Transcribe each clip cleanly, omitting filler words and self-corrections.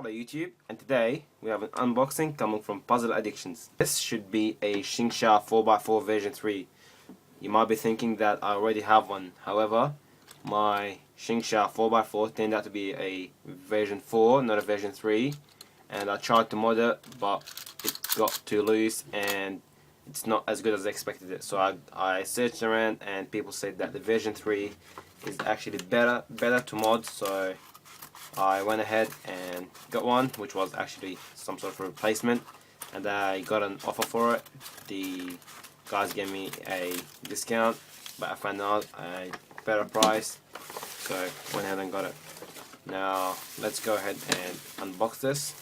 Hello YouTube, and today we have an unboxing coming from PuzzleAddictions. This should be a ShengShou 4x4 version 3. You might be thinking that I already have one, however my ShengShou 4x4 turned out to be a version 4, not a version 3, and I tried to mod it but it got too loose and it's not as good as I expected it. So I searched around and people said that the version 3 is actually better to mod, so I went ahead and got one, which was actually some sort of replacement, and I got an offer for it. The guys gave me a discount, but I found out a better price, so went ahead and got it. Now let's go ahead and unbox this.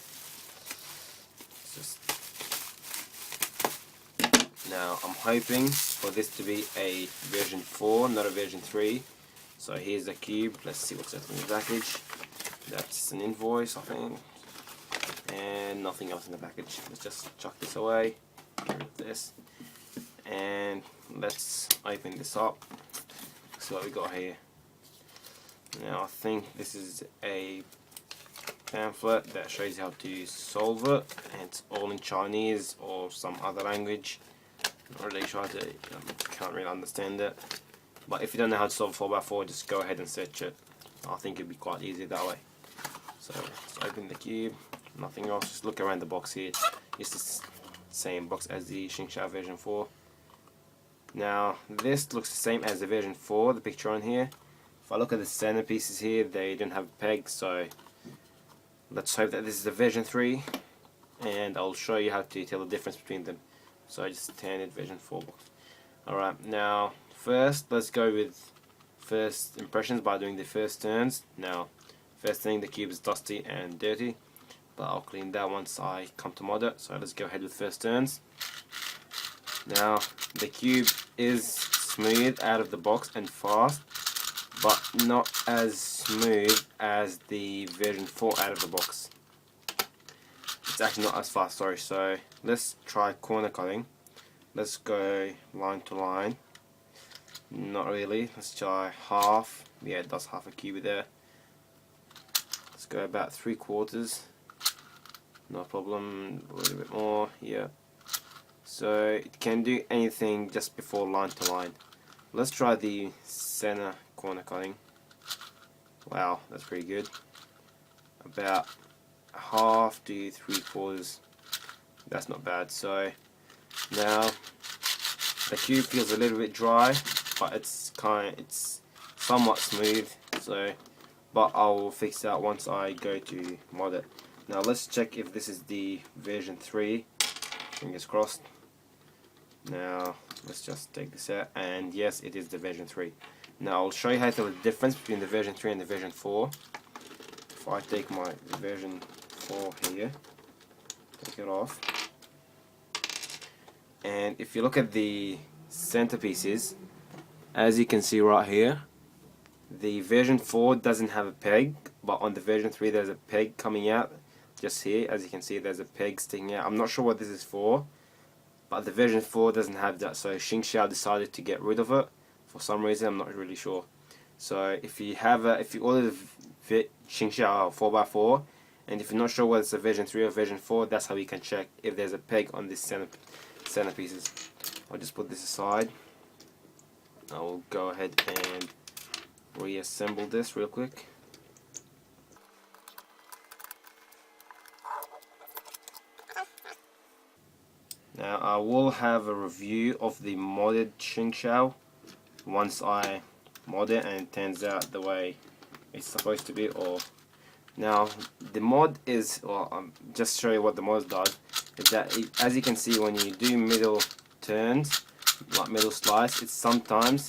Now I'm hoping for this to be a version 4, not a version 3. So here's the cube. Let's see what's in the package. That's an invoice, I think, and nothing else in the package. Let's just chuck this away, get rid of this, and let's open this up. See what we got here. Now I think this is a pamphlet that shows you how to solve it, and it's all in Chinese or some other language. Not really sure to, can't really understand it. But if you don't know how to solve 4x4, just go ahead and search it. I think it'd be quite easy that way. So let's open the cube. Nothing else. Just look around the box here. It's the same box as the ShengShou version 4. Now this looks the same as the version 4. The picture on here. If I look at the center pieces here, they don't have pegs. So let's hope that this is the version 3, and I'll show you how to tell the difference between them. So I just standard version 4 box. Alright, now first let's go with first impressions by doing the first turns. Now first thing, the cube is dusty and dirty, but I'll clean that once I come to mod it. So let's go ahead with first turns. Now the cube is smooth out of the box and fast, but not as smooth as the version 4 out of the box. It's actually not as fast, sorry. So let's try corner cutting. Let's go line to line. Not really. Let's try half. Yeah, it does half a cube there. Let's go about 3/4. No problem. A little bit more. Yeah. So it can do anything just before line to line. Let's try the center corner cutting. Wow, that's pretty good. About half to 3/4. That's not bad. So now the cube feels a little bit dry, but it's somewhat smooth. So, but I'll fix that once I go to mod it. Now let's check if this is the version 3. Fingers crossed. Now let's just take this out, and yes, it is the version 3. Now I'll show you how to tell the difference between the version 3 and the version 4. If I take my version 4 here, take it off, and if you look at the centerpieces, as you can see right here, the version 4 doesn't have a peg, but on the version 3 there's a peg coming out. Just here, as you can see, there's a peg sticking out. I'm not sure what this is for, but the version 4 doesn't have that, so ShengShou decided to get rid of it for some reason. I'm not really sure. So if you order the ShengShou 4x4, and if you're not sure whether it's a version 3 or version 4, that's how you can check if there's a peg on this center pieces. I'll just put this aside. I will go ahead and reassemble this real quick. Now I will have a review of the modded ShengShou once I mod it and it turns out the way it's supposed to be. Or now the mod is, well, just show you what the mod does. Is that as you can see, when you do middle turns, like middle slice, it's sometimes,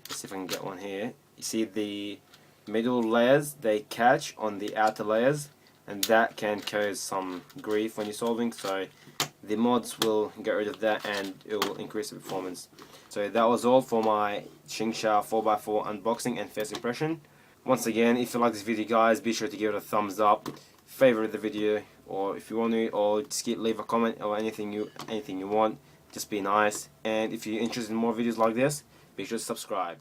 let's see if I can get one here, you see the middle layers, they catch on the outer layers, and that can cause some grief when you're solving. So the mods will get rid of that and it will increase the performance. So that was all for my ShengShou 4x4 unboxing and first impression. Once again, if you like this video guys, be sure to give it a thumbs up, favorite the video, or if you want to, or just leave a comment or anything you want. Just be nice, and if you're interested in more videos like this, be sure to subscribe.